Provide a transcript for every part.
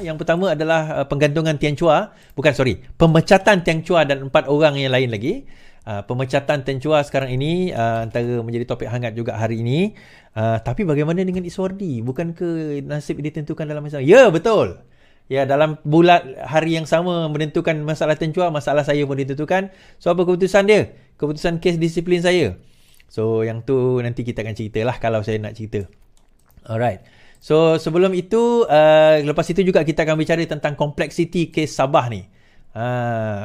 Yang pertama adalah pemecatan Tian Chua dan 4 orang yang lain lagi. Pemecatan Tian Chua sekarang ini antara menjadi topik hangat juga hari ini. Tapi bagaimana dengan Iswardi? Bukankah nasib ditentukan dalam masa? Ya, betul. Ya, dalam hari yang sama menentukan masalah Tian Chua, masalah saya pun ditentukan. So, apa keputusan dia? Keputusan kes disiplin saya. So, yang tu nanti kita akan ceritalah kalau saya nak cerita. Alright. So, sebelum itu, lepas itu juga kita akan bicara tentang kompleksiti kes Sabah ni.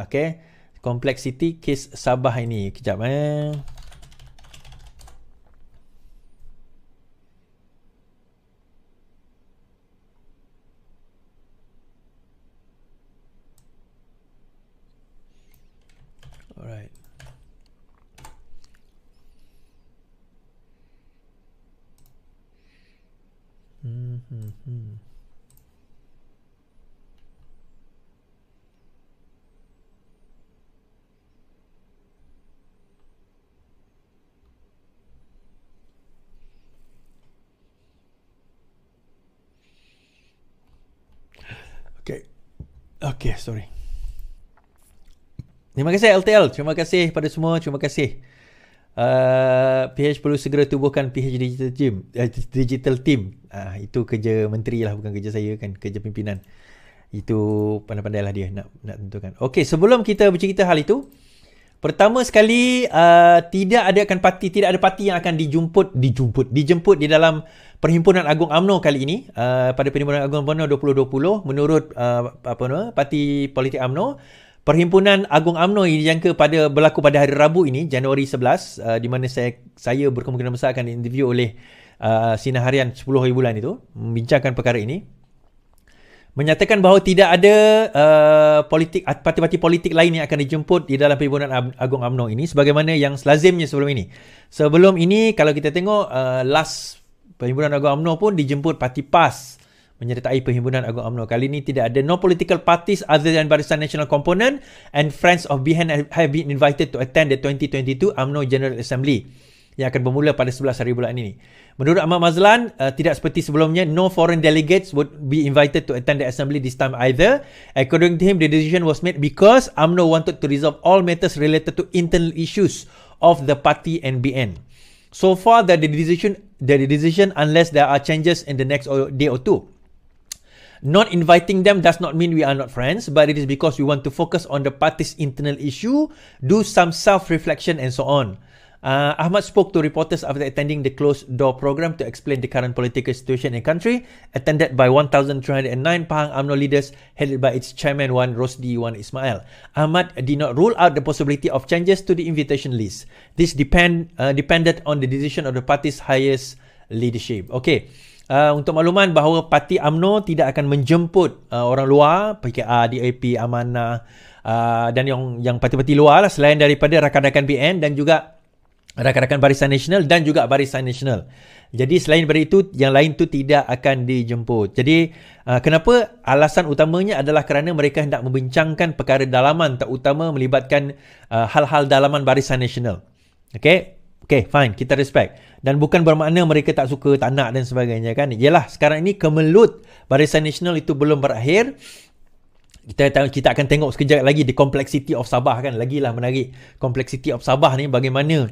Okay. Kompleksiti kes Sabah ini. Kejap Alright. Okay, sorry. Terima kasih LTL. Terima kasih pada semua. Terima kasih. PH perlu segera tubuhkan PH Digital Team. Itu kerja menteri lah, bukan kerja saya kan, kerja pimpinan. Itu pandai-pandai lah dia nak tentukan. Okey, sebelum kita bercerita hal itu, pertama sekali tidak ada parti yang akan dijemput di dalam Perhimpunan Agung UMNO kali ini. Pada Perhimpunan Agung UMNO 2020 menurut Parti Politik UMNO, Perhimpunan Agung UMNO ini dijangka berlaku pada hari Rabu ini, Januari 11, di mana saya berkemungkinan besar akan diinterview oleh Sinar Harian 10 hari bulan itu, membincangkan perkara ini. Menyatakan bahawa tidak ada parti-parti politik lain yang akan dijemput di dalam Perhimpunan Agung UMNO ini sebagaimana yang selazimnya sebelum ini. Sebelum ini kalau kita tengok last Perhimpunan Agung UMNO pun dijemput Parti PAS menyertai Perhimpunan Agung UMNO. Kali ini tidak ada. No political parties other than Barisan Nasional Component and Friends of BN have been invited to attend the 2022 UMNO General Assembly yang akan bermula pada 11 hari bulan ini. Menurut Ahmad Mazlan, tidak seperti sebelumnya, no foreign delegates would be invited to attend the assembly this time either. According to him, the decision was made because UMNO wanted to resolve all matters related to internal issues of the party and BN. So far, the decision, unless there are changes in the next day or two. Not inviting them does not mean we are not friends, but it is because we want to focus on the party's internal issue, do some self-reflection and so on. Ahmad spoke to reporters after attending the closed-door program to explain the current political situation in the country, attended by 1,309 Pahang UMNO leaders headed by its chairman Wan Rosdi Wan Ismail. Ahmad did not rule out the possibility of changes to the invitation list. This depended on the decision of the party's highest leadership. Okay. Untuk makluman bahawa parti UMNO tidak akan menjemput orang luar, PKR, DAP, Amanah dan yang parti-parti luar lah, selain daripada rakan-rakan BN dan juga rakan-rakan Barisan Nasional dan juga Barisan Nasional. Jadi selain daripada itu, yang lain tu tidak akan dijemput. Jadi kenapa? Alasan utamanya adalah kerana mereka hendak membincangkan perkara dalaman, terutama melibatkan hal-hal dalaman Barisan Nasional. Okay, fine, kita respect. Dan bukan bermakna mereka tak suka, tak nak dan sebagainya kan. Yalah, sekarang ini kemelut Barisan Nasional itu belum berakhir. Kita akan tengok sekejap lagi the complexity of Sabah kan. Lagilah menarik complexity of Sabah ni, bagaimana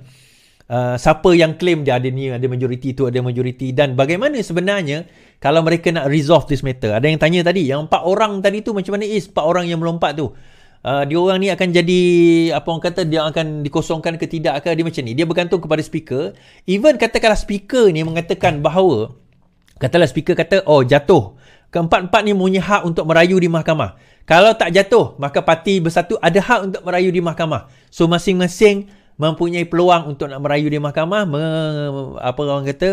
siapa yang claim dia ada ni, ada majoriti tu, ada majoriti, dan bagaimana sebenarnya kalau mereka nak resolve this matter. Ada yang tanya tadi, yang 4 orang tadi tu macam mana 4 orang yang melompat tu, dia orang ni akan jadi apa orang kata, dia akan dikosongkan ke tidak ke, dia macam ni, dia bergantung kepada speaker. Even katakanlah speaker ni mengatakan bahawa, katalah speaker kata jatuh, keempat-empat ni punya hak untuk merayu di mahkamah. Kalau tak jatuh, maka parti bersatu ada hak untuk merayu di mahkamah. So masing-masing mempunyai peluang untuk nak merayu di mahkamah,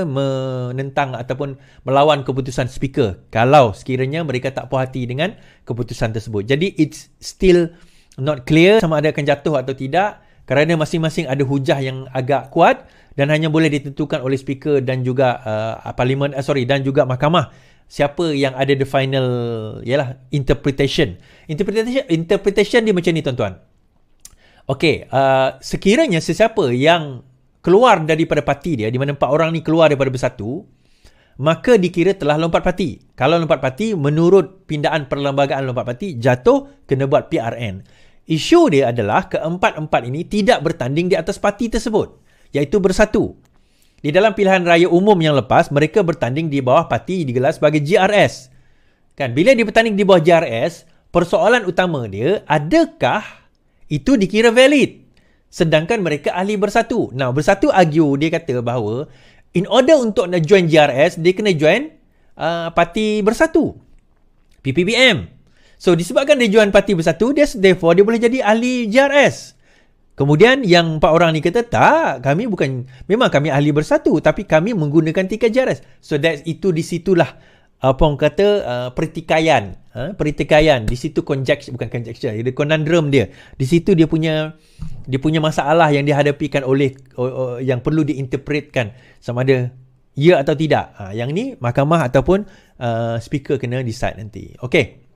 menentang ataupun melawan keputusan speaker kalau sekiranya mereka tak puas hati dengan keputusan tersebut. Jadi it's still not clear sama ada akan jatuh atau tidak, kerana masing-masing ada hujah yang agak kuat dan hanya boleh ditentukan oleh speaker dan juga parlimen dan juga mahkamah. Siapa yang ada the final interpretation dia macam ni tuan-tuan. Okey, sekiranya sesiapa yang keluar daripada parti dia, di mana 4 orang ni keluar daripada bersatu, maka dikira telah lompat parti. Kalau lompat parti, menurut pindaan perlembagaan lompat parti, jatuh kena buat PRN. Isu dia adalah keempat-empat ini tidak bertanding di atas parti tersebut, iaitu bersatu. Di dalam pilihan raya umum yang lepas, mereka bertanding di bawah parti digelar sebagai GRS. Kan, bila dia bertanding di bawah GRS, persoalan utama dia, adakah itu dikira valid? Sedangkan mereka ahli bersatu. Nah, bersatu argue, dia kata bahawa in order untuk nak join GRS, dia kena join parti bersatu, PPBM. So, disebabkan dia join parti bersatu, therefore dia boleh jadi ahli GRS. Kemudian yang 4 orang ni kata, tak, memang kami ahli bersatu, tapi kami menggunakan tiket GRS. So, itu di situlah apa orang kata pertikaian. Di situ bukan conjecture, dia conundrum dia. Di situ dia punya masalah yang dihadapikan oleh yang perlu diinterpretkan sama ada ya atau tidak. Yang ni mahkamah ataupun speaker kena decide nanti. Okey.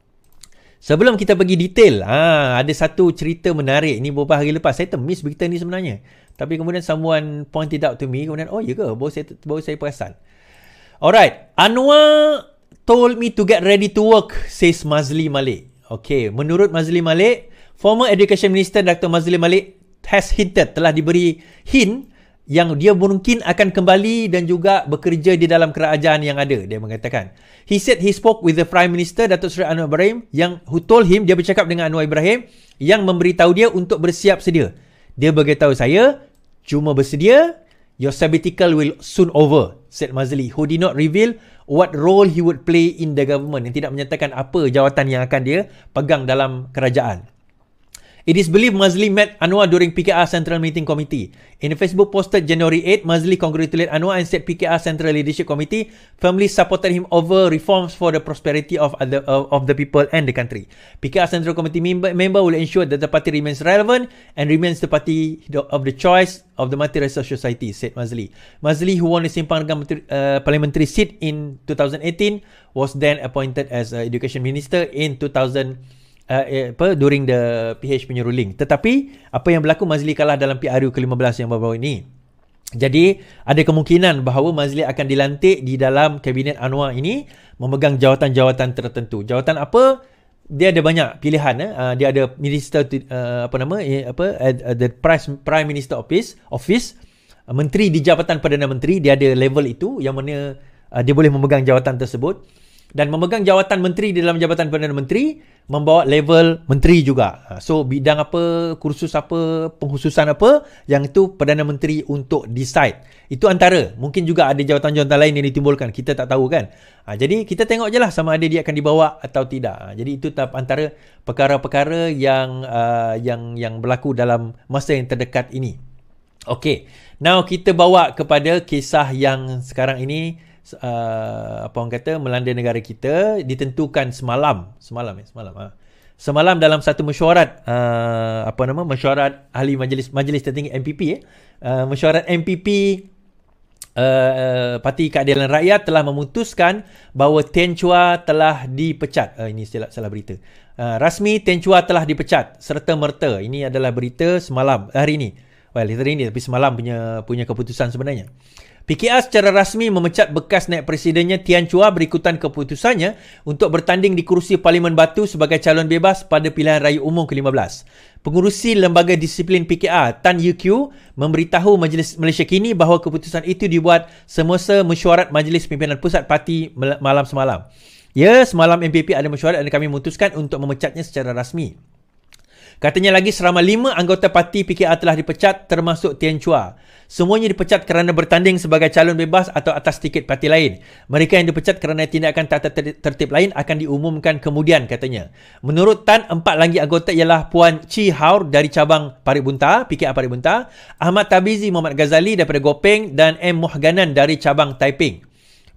Sebelum kita pergi detail, ada satu cerita menarik ni beberapa hari lepas. Saya termiss berita ni sebenarnya. Tapi kemudian someone pointed out to me, kemudian ya ke? Baru saya perasan. Alright, Anwar told me to get ready to work, says Mazli Malik. Okay, menurut Mazli Malik, former Education Minister Dr. Mazli Malik telah diberi hint yang dia mungkin akan kembali dan juga bekerja di dalam kerajaan yang ada, dia mengatakan. He said he spoke with the Prime Minister Datuk Seri Anwar Ibrahim who told him, dia bercakap dengan Anwar Ibrahim yang memberitahu dia untuk bersiap sedia. Dia beritahu saya, cuma bersedia, your sabbatical will soon over, said Mazli, who did not reveal what role he would play in the government, yang tidak menyatakan apa jawatan yang akan dia pegang dalam kerajaan. It is believed Mazli met Anwar during PKR Central Meeting Committee. In a Facebook posted January 8, Mazli congratulated Anwar and said PKR Central Leadership Committee firmly supported him over reforms for the prosperity of the people and the country. PKR Central Committee member will ensure that the party remains relevant and remains the party of the choice of the multiracial society, said Mazli. Mazli, who won the Simpang Renggam parliamentary seat in 2018, was then appointed as Education Minister in 2000 during the PH punya ruling. Tetapi apa yang berlaku, Mazli kalah dalam PRU ke-15 yang baru-baru ini. Jadi ada kemungkinan bahawa Mazli akan dilantik di dalam kabinet Anwar ini memegang jawatan-jawatan tertentu. Jawatan apa? Dia ada banyak pilihan. Dia ada minister the Prime Minister Office, menteri di Jabatan Perdana Menteri. Dia ada level itu yang mana dia boleh memegang jawatan tersebut. Dan memegang jawatan menteri di dalam Jabatan Perdana Menteri membawa level menteri juga. So bidang apa, kursus apa, pengkhususan apa, yang itu Perdana Menteri untuk decide. Itu antara. Mungkin juga ada jawatan-jawatan lain yang ditimbulkan. Kita tak tahu kan. Jadi kita tengok je lah sama ada dia akan dibawa atau tidak. Jadi itu antara perkara-perkara yang berlaku dalam masa yang terdekat ini. Okay. Now kita bawa kepada kisah yang sekarang ini melanda negara kita, ditentukan semalam dalam satu mesyuarat mesyuarat ahli majlis tertinggi MPP mesyuarat MPP Parti Keadilan Rakyat telah memutuskan bahawa Ten Chua telah dipecat. Ini salah berita. Rasmi Ten Chua telah dipecat serta merta. Ini adalah berita semalam, hari ini. Hari ini, tapi semalam punya keputusan sebenarnya. PKR secara rasmi memecat bekas naib presidennya Tian Chua berikutan keputusannya untuk bertanding di kerusi Parlimen Batu sebagai calon bebas pada pilihan raya umum ke-15. Pengurusi Lembaga Disiplin PKR, Tan Yew Kiew, memberitahu Majlis Malaysia Kini bahawa keputusan itu dibuat semasa mesyuarat Majlis Pimpinan Pusat Parti malam semalam. Ya, semalam MPP ada mesyuarat dan kami memutuskan untuk memecatnya secara rasmi. Katanya lagi, selama 5 anggota parti PKR telah dipecat termasuk Tian Chua. Semuanya dipecat kerana bertanding sebagai calon bebas atau atas tiket parti lain. Mereka yang dipecat kerana tindakan tata tertib lain akan diumumkan kemudian, katanya. Menurut Tan, 4 lagi anggota ialah Puan Chi Haur dari cabang Parit Bunta, PKR Parit Bunta, Ahmad Tabizi Muhammad Ghazali daripada Gopeng dan M. Mohganan dari cabang Taiping.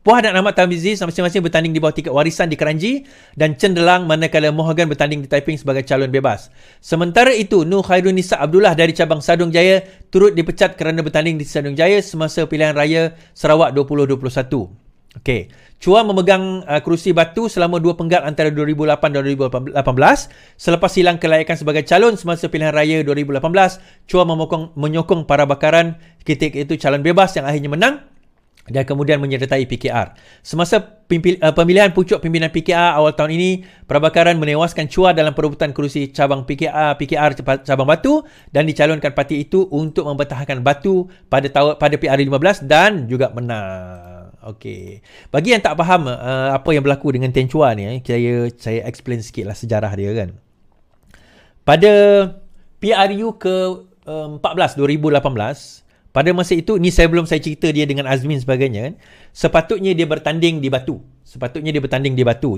Puan dan Ahmad Tabizi masing-masing bertanding di bawah tiket warisan di Kranji dan Cendelang, manakala Mohgan bertanding di Taiping sebagai calon bebas. Sementara itu, Nur Khairunisa Abdullah dari cabang Sadung Jaya turut dipecat kerana bertanding di Sadung Jaya semasa pilihan raya Sarawak 2021. Okey. Chua memegang kerusi Batu selama 2 penggal antara 2008 dan 2018. Selepas hilang kelayakan sebagai calon semasa pilihan raya 2018, Chua menyokong para bakaran ketika itu calon bebas yang akhirnya menang dan kemudian menyertai PKR. Semasa pemilihan pucuk pimpinan PKR awal tahun ini, Prabhakaran menewaskan Chua dalam perebutan kerusi cabang PKR cabang Batu dan dicalonkan parti itu untuk mempertahankan Batu pada PRU 15 dan juga menang. Okey. Bagi yang tak faham apa yang berlaku dengan Ten Chua ni, saya explain sikitlah sejarah dia kan. Pada PRU ke-14 2018, pada masa itu, ni sebelum saya cerita dia dengan Azmin sebagainya kan, sepatutnya dia bertanding di Batu.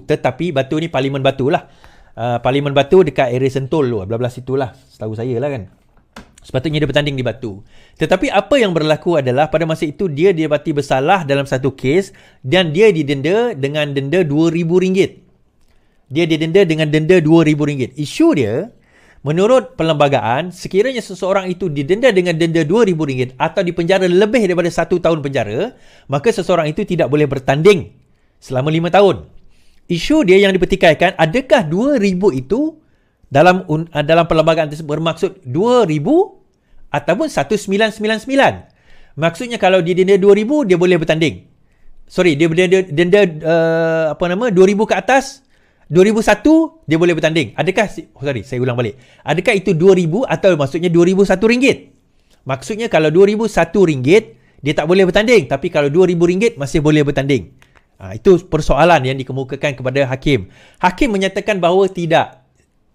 Tetapi Batu ni Parlimen Batu lah. Parlimen Batu dekat area Sentul tu, belah-belah situ lah, setahu saya lah kan. Sepatutnya dia bertanding di Batu. Tetapi apa yang berlaku adalah pada masa itu dia didapati bersalah dalam satu kes dan dia didenda dengan denda RM2,000. Dia didenda dengan denda RM2,000. Isu dia, menurut perlembagaan, sekiranya seseorang itu didenda dengan denda RM2,000 atau dipenjara lebih daripada 1 tahun penjara, maka seseorang itu tidak boleh bertanding selama 5 tahun. Isu dia yang dipertikaikan, adakah RM2,000 itu dalam perlembagaan tersebut bermaksud RM2,000 ataupun RM1,999? Maksudnya kalau dia denda RM2,000, dia boleh bertanding. Dia denda RM2,000 ke atas, 2001 dia boleh bertanding. Saya ulang balik. Adakah itu 2000 atau maksudnya 2001 ringgit? Maksudnya kalau 2001 ringgit dia tak boleh bertanding, tapi kalau 2000 ringgit masih boleh bertanding. Itu persoalan yang dikemukakan kepada hakim. Hakim menyatakan bahawa tidak.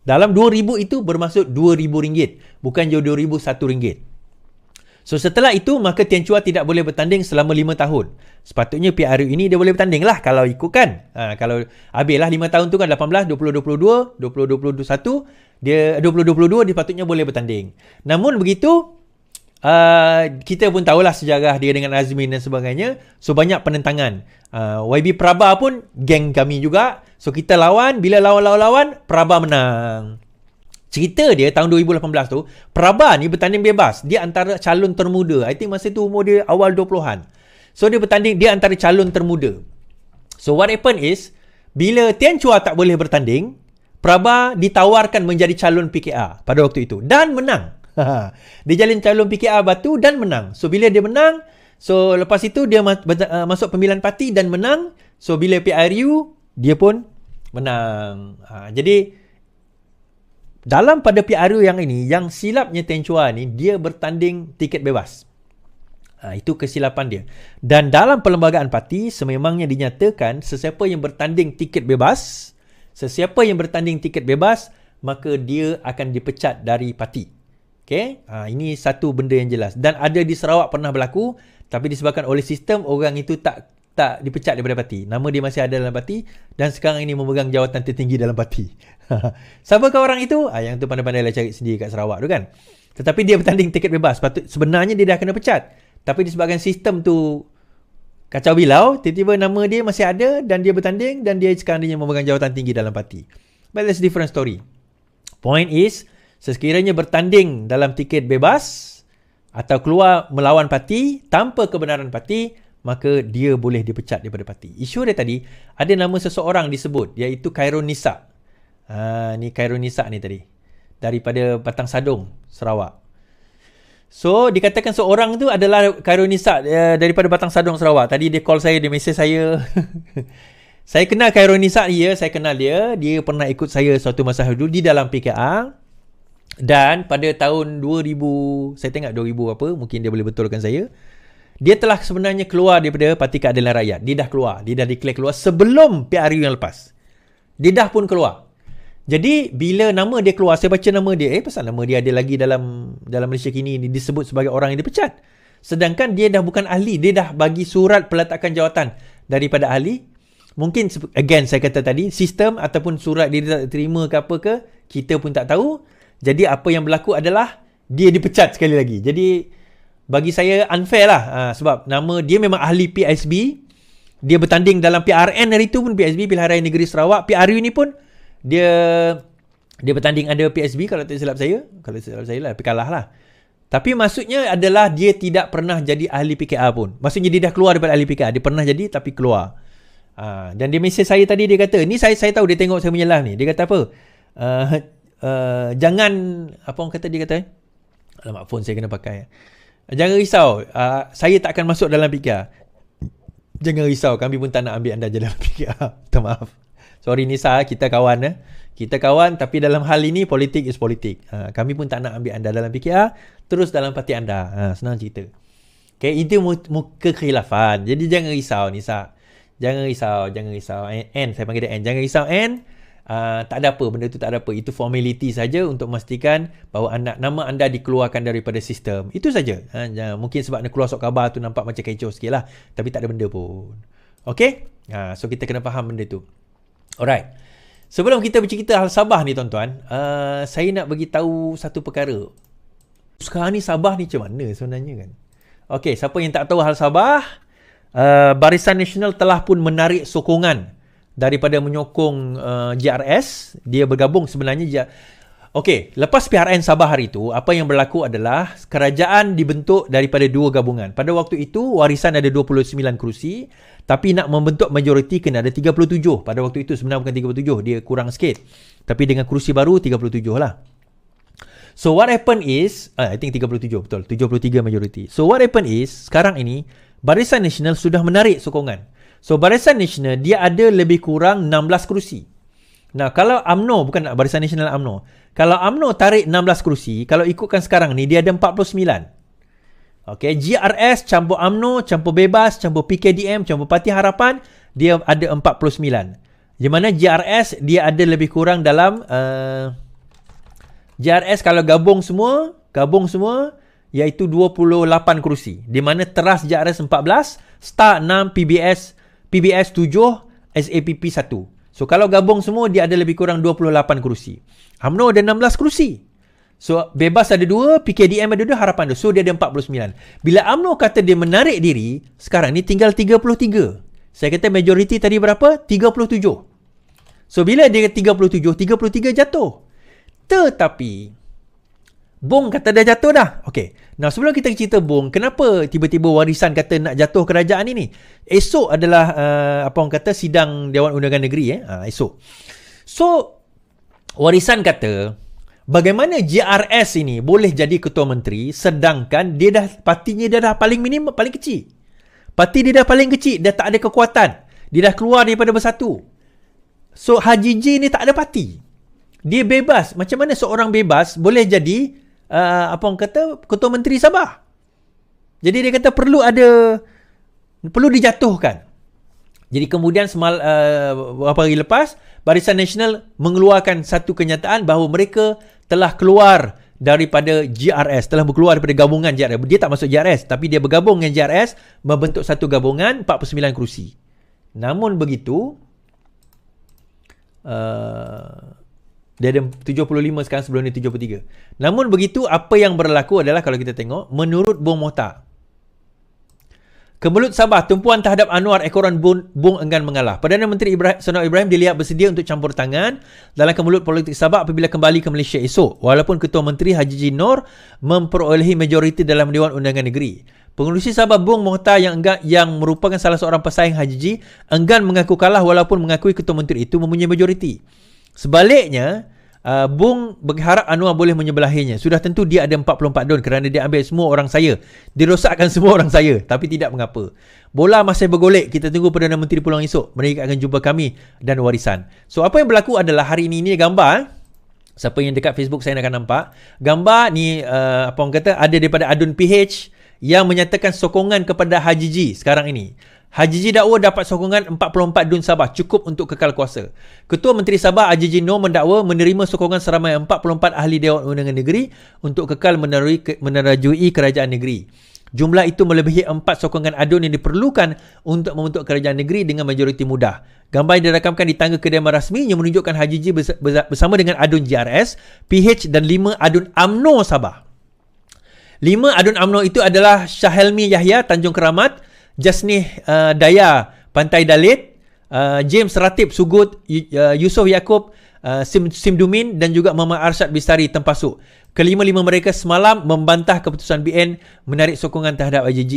Dalam 2000 itu bermaksud 2000 ringgit, bukan 2001 ringgit. So setelah itu maka Ten Chua tidak boleh bertanding selama 5 tahun. Sepatutnya PRU ini dia boleh bertanding lah kalau ikutkan. Kalau habislah 5 tahun tu kan 18, 2022, 2021, dia 2022 dia patutnya boleh bertanding. Namun begitu kita pun tahulah sejarah dia dengan Azmin dan sebagainya. So banyak penentangan. YB Prabha pun geng kami juga. So kita lawan, bila lawan Prabha menang. Cerita dia tahun 2018 tu, Prabha ni bertanding bebas. Dia antara calon termuda. I think masa tu umur dia awal 20-an. So dia bertanding, dia antara calon termuda. So what happened is, bila Ten Chua tak boleh bertanding, Prabha ditawarkan menjadi calon PKR pada waktu itu. Dan menang. Dia jalin calon PKR Batu dan menang. So bila dia menang, so lepas itu dia masuk pemilihan parti dan menang. So bila PRU, dia pun menang. Jadi dalam pada PRU yang ini, yang silapnya Ten Chua ni, dia bertanding tiket bebas. Itu kesilapan dia. Dan dalam perlembagaan parti, sememangnya dinyatakan sesiapa yang bertanding tiket bebas, maka dia akan dipecat dari parti. Okay? Ini satu benda yang jelas. Dan ada di Sarawak pernah berlaku, tapi disebabkan oleh sistem, orang itu tak dipecat daripada parti. Nama dia masih ada dalam parti dan sekarang ini memegang jawatan tertinggi dalam parti. Siapakah orang itu? Yang tu pandai-pandai lah cari sendiri kat Sarawak tu kan. Tetapi dia bertanding tiket bebas. Sebenarnya dia dah kena pecat. Tapi disebabkan sistem tu kacau bilau, tiba-tiba nama dia masih ada dan dia bertanding dan dia sekarang dia memegang jawatan tinggi dalam parti. But that's a different story. Point is, sekiranya bertanding dalam tiket bebas atau keluar melawan parti tanpa kebenaran parti, maka dia boleh dipecat daripada parti. Isu dia tadi, ada nama seseorang disebut, iaitu Khairul Nisa. Ni Khairul Nisa ni tadi. Daripada Batang Sadong, Sarawak. So, dikatakan seorang tu adalah Khairul Nisa daripada Batang Sadong, Sarawak. Tadi dia call saya, dia mesej saya. Saya kenal Khairul Nisa ni, saya kenal dia. Dia pernah ikut saya suatu masa dulu di dalam PKR. Dan pada tahun 2000, saya tengok 2000 apa, mungkin dia boleh betulkan saya. Dia telah sebenarnya keluar daripada Parti Keadilan Rakyat. Dia dah keluar. Dia dah declare keluar sebelum PRU yang lepas. Dia dah pun keluar. Jadi, bila nama dia keluar, saya baca nama dia. Pasal nama dia ada lagi dalam Malaysia kini disebut sebagai orang yang dipecat. Sedangkan dia dah bukan ahli. Dia dah bagi surat peletakan jawatan daripada ahli. Mungkin, again, saya kata tadi, sistem ataupun surat dia tak terima ke apa ke, kita pun tak tahu. Jadi, apa yang berlaku adalah dia dipecat sekali lagi. Jadi, bagi saya unfair lah. Sebab nama dia memang ahli PSB. Dia bertanding dalam PRN hari itu pun PSB, Pilihan Raya Negeri Sarawak. PRU ni pun dia bertanding ada PSB kalau tak silap saya. Kalau tak silap saya lah, tapi kalah lah. Tapi maksudnya adalah dia tidak pernah jadi ahli PKR pun. Maksudnya dia dah keluar daripada ahli PKR. Dia pernah jadi tapi keluar. Dan dia mesej saya tadi, dia kata, ni saya tahu dia tengok saya menyelah ni. Dia kata apa? Jangan, apa orang kata, dia kata, alamak, phone saya kena pakai. Jangan risau, saya tak akan masuk dalam PKR. Jangan risau, kami pun tak nak ambil anda je dalam PKR. Minta maaf. Sorry Nisa, kita kawan. Kita kawan, tapi dalam hal ini politik is politik. Kami pun tak nak ambil anda dalam PKR, terus dalam parti anda. Senang cerita. Okay, itu muka kekhilafan. Jadi jangan risau Nisa. Jangan risau. N, saya panggil dia N. Jangan risau N. Tak ada apa, benda tu tak ada apa. Itu formality saja untuk memastikan bahawa nama anda dikeluarkan daripada sistem. Itu saja. Mungkin sebab anda keluar surat khabar tu nampak macam kecoh sikit lah. Tapi tak ada benda pun. Okay? So kita kena faham benda tu. Alright. Sebelum kita bercerita hal Sabah ni tuan-tuan, saya nak bagi tahu satu perkara. Sekarang ni Sabah ni macam mana sebenarnya kan? Okay, siapa yang tak tahu hal Sabah, Barisan Nasional telah pun menarik sokongan daripada menyokong JRS. Dia bergabung sebenarnya. Okey, lepas PRN Sabah hari itu, apa yang berlaku adalah kerajaan dibentuk daripada dua gabungan. Pada waktu itu, Warisan ada 29 kerusi, tapi nak membentuk majoriti kena ada 37. Pada waktu itu sebenarnya bukan 37, dia kurang sikit. Tapi dengan kerusi baru 37 lah. So what happened is, I think 37 betul, 73 majoriti. So what happened is, sekarang ini Barisan Nasional sudah menarik sokongan. So Barisan Nasional dia ada lebih kurang 16 kerusi. Nah, kalau UMNO, bukan Barisan Nasional UMNO. Kalau UMNO tarik 16 kerusi, kalau ikutkan sekarang ni dia ada 49. Okey, GRS campur UMNO, campur Bebas, campur PKDM, campur Parti Harapan, dia ada 49. Di mana GRS dia ada lebih kurang dalam GRS kalau gabung semua iaitu 28 kerusi. Di mana teras GRS 14, Star 6, PBS 7, SAPP 1. So kalau gabung semua dia ada lebih kurang 28 kerusi. UMNO ada 16 kerusi. So Bebas ada 2, PKDM ada 2, Harapan ada. So dia ada 49. Bila UMNO kata dia menarik diri, sekarang ni tinggal 33. Saya kata majoriti tadi berapa? 37. So bila dia 37, 33 jatuh. Tetapi Bong kata dah jatuh dah. Okey. Nah, sebelum kita cerita Bong, kenapa tiba-tiba Warisan kata nak jatuh kerajaan ini? Esok adalah apa orang kata sidang Dewan Undangan Negeri esok. So Warisan kata bagaimana JRS ini boleh jadi ketua menteri sedangkan dia dah partinya dia dah paling minim, paling kecil. Parti dia dah paling kecil, dah tak ada kekuatan. Dia dah keluar daripada Bersatu. So Haji J ni tak ada parti. Dia bebas. Macam mana seorang bebas boleh jadi apa orang kata ketua menteri Sabah? Jadi dia kata perlu dijatuhkan. Jadi kemudian beberapa hari lepas Barisan Nasional mengeluarkan satu kenyataan bahawa mereka telah keluar daripada GRS, telah berkeluar daripada gabungan JRS. Dia tak masuk JRS, tapi dia bergabung dengan JRS, membentuk satu gabungan 49 kerusi. Namun begitu dia ada 75 sekarang, sebelum ni 73. Namun begitu, apa yang berlaku adalah kalau kita tengok, menurut Bong Mokhtar, Kemelut Sabah, tumpuan terhadap Anwar ekoran Bong enggan mengalah. Perdana Menteri Sanor Ibrahim dilihat bersedia untuk campur tangan dalam kemelut politik Sabah apabila kembali ke Malaysia esok. Walaupun Ketua Menteri Haji J. Nor memperolehi majoriti dalam Dewan Undangan Negeri. Pengerusi Sabah Bong Mokhtar yang merupakan salah seorang pesaing Haji J enggan mengaku kalah walaupun mengakui Ketua Menteri itu mempunyai majoriti. Sebaliknya, Bong berharap Anwar boleh menyebelahinya. Sudah tentu dia ada 44 don kerana dia ambil semua orang saya. Dirosakkan semua orang saya. Tapi tidak mengapa. Bola masih bergolek. Kita tunggu Perdana Menteri pulang esok. Mereka akan jumpa kami dan Warisan. So apa yang berlaku adalah hari ini gambar. Siapa yang dekat Facebook saya akan nampak. Gambar ni apa orang kata ada daripada Adun PH yang menyatakan sokongan kepada Haji J sekarang ini. Haji J dakwa dapat sokongan 44 dun Sabah cukup untuk kekal kuasa. Ketua Menteri Sabah Haji J Nor mendakwa menerima sokongan seramai 44 ahli Dewan Undangan Negeri untuk kekal menerajui kerajaan negeri. Jumlah itu melebihi 4 sokongan adun yang diperlukan untuk membentuk kerajaan negeri dengan majoriti mudah. Gambar yang dirakamkan di tangga kediaman rasmi yang menunjukkan Haji J bersama dengan adun JRS, PH dan 5 adun UMNO Sabah. 5 adun UMNO itu adalah Syahelmi Yahya Tanjung Keramat, Jasnih Daya Pantai Dalit, James Ratib Sugut, Yusof Yaakob Simdumin dan juga Muhammad Arsyad Bistari Tempasuk. Kelima-lima mereka semalam membantah keputusan BN menarik sokongan terhadap Haji J.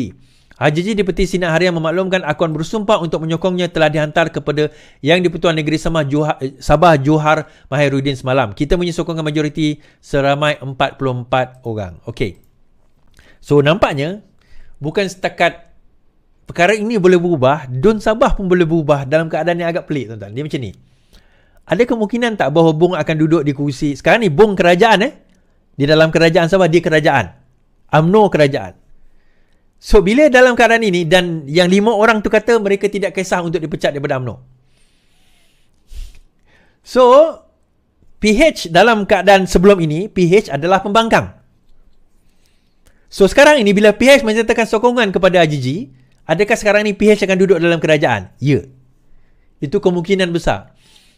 Haji J di Peti Sinar Harian memaklumkan akuan bersumpah untuk menyokongnya telah dihantar kepada Yang di-Pertuan Negeri Sabah Johar Mahiruddin semalam. Kita punya sokongan majoriti seramai 44 orang. Okey. So nampaknya bukan setakat perkara ini boleh berubah, Dun Sabah pun boleh berubah dalam keadaan yang agak pelik, tuan-tuan. Dia macam ni. Ada kemungkinan tak bahawa Bong akan duduk di kursi, sekarang ni Bong kerajaan di dalam kerajaan Sabah, dia kerajaan. UMNO kerajaan. So, bila dalam keadaan ini, dan yang 5 orang tu kata mereka tidak kisah untuk dipecat daripada UMNO. So, PH dalam keadaan sebelum ini, PH adalah pembangkang. So, sekarang ini bila PH menyatakan sokongan kepada AJJ, adakah sekarang ini PH akan duduk dalam kerajaan? Ya. Itu kemungkinan besar.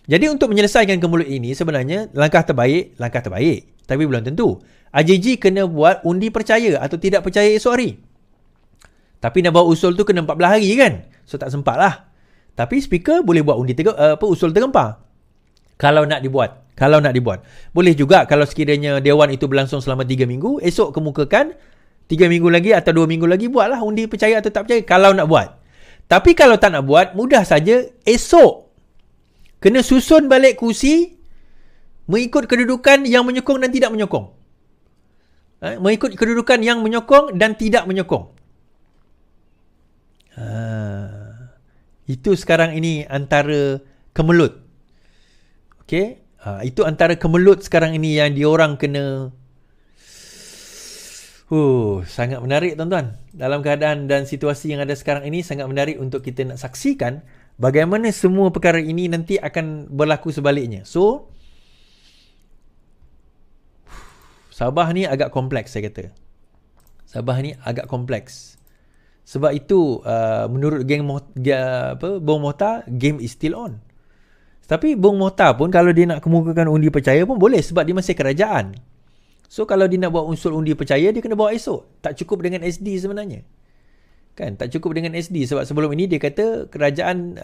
Jadi, untuk menyelesaikan kemulut ini, sebenarnya langkah terbaik. Tapi belum tentu. AJJ kena buat undi percaya atau tidak percaya esok hari. Tapi nak bawa usul tu kena 14 hari kan? So, tak sempat lah. Tapi speaker boleh buat undi usul tergempar. Kalau nak dibuat. Boleh juga kalau sekiranya dewan itu berlangsung selama 3 minggu, esok kemukakan 3 minggu lagi atau 2 minggu lagi, buatlah undi percaya atau tak percaya kalau nak buat. Tapi kalau tak nak buat, mudah saja esok kena susun balik kursi mengikut kedudukan yang menyokong dan tidak menyokong. Mengikut kedudukan yang menyokong dan tidak menyokong. Itu sekarang ini antara kemelut. Okey, itu antara kemelut sekarang ini yang diorang kena. Sangat menarik tuan-tuan. Dalam keadaan dan situasi yang ada sekarang ini, sangat menarik untuk kita nak saksikan bagaimana semua perkara ini nanti akan berlaku sebaliknya. So, Sabah ni agak kompleks, saya kata. Sabah ni agak kompleks. Sebab itu, menurut Bong Mokhtar, game is still on. Tapi Bong Mokhtar pun kalau dia nak kemukakan undi percaya pun boleh sebab dia masih kerajaan. So kalau dia nak buat unsur undi percaya, dia kena bawa esok. Tak cukup dengan SD sebenarnya. Kan, tak cukup dengan SD sebab sebelum ini dia kata kerajaan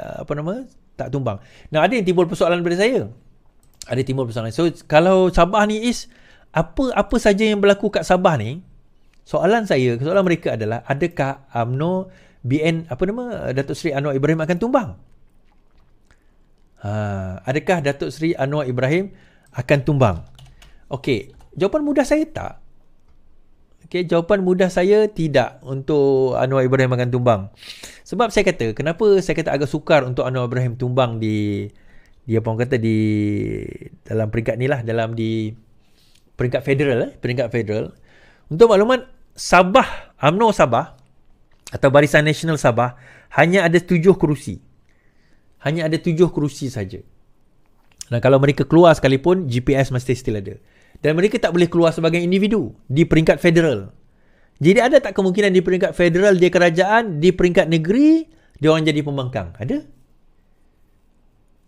tak tumbang. Nah, ada yang timbul persoalan daripada saya. So kalau Sabah ni apa saja yang berlaku kat Sabah ni, soalan mereka adalah, adakah UMNO Datuk Seri Anwar Ibrahim akan tumbang? Adakah Datuk Seri Anwar Ibrahim akan tumbang? Okey, jawapan mudah saya tak. Jawapan mudah saya tidak untuk Anwar Ibrahim akan tumbang. Sebab saya kata, kenapa saya kata agak sukar untuk Anwar Ibrahim tumbang di dalam peringkat ni lah, di peringkat federal. Untuk makluman, Sabah, UMNO Sabah atau Barisan Nasional Sabah hanya ada 7 kerusi. Hanya ada 7 kerusi saja. Dan kalau mereka keluar sekalipun, GPS mesti still ada. Dan mereka tak boleh keluar sebagai individu di peringkat federal. Jadi ada tak kemungkinan di peringkat federal dia kerajaan, di peringkat negeri dia orang jadi pembangkang? Ada?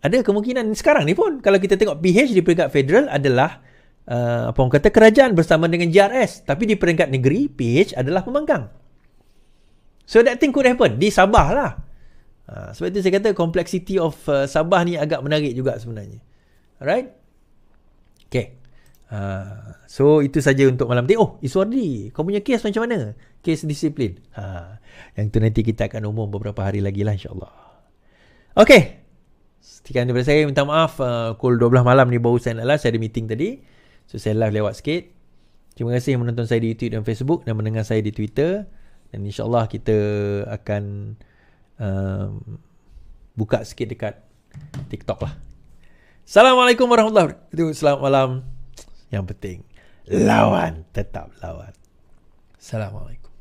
Ada kemungkinan sekarang ni pun. Kalau kita tengok PH di peringkat federal adalah kerajaan bersama dengan JRS. Tapi di peringkat negeri, PH adalah pembangkang. So that thing could happen. Di Sabah lah. Sebab itu saya kata complexity of Sabah ni agak menarik juga sebenarnya. Alright? Okay. So itu saja untuk malam ni. Iswardi, kau punya kes macam mana? Kes disiplin. Yang tu nanti kita akan umum beberapa hari lagi lah, insyaAllah. Okay. Sekian daripada saya. Minta maaf, pukul 12 malam ni baru saya nak live. Saya ada meeting tadi, so saya live lewat sikit. Terima kasih yang menonton saya di YouTube dan Facebook, dan mendengar saya di Twitter. Dan insyaAllah kita akan buka sikit dekat TikTok lah. Assalamualaikum warahmatullahi wabarakatuh. Selamat malam. Yang penting, lawan, tetap lawan. Assalamualaikum.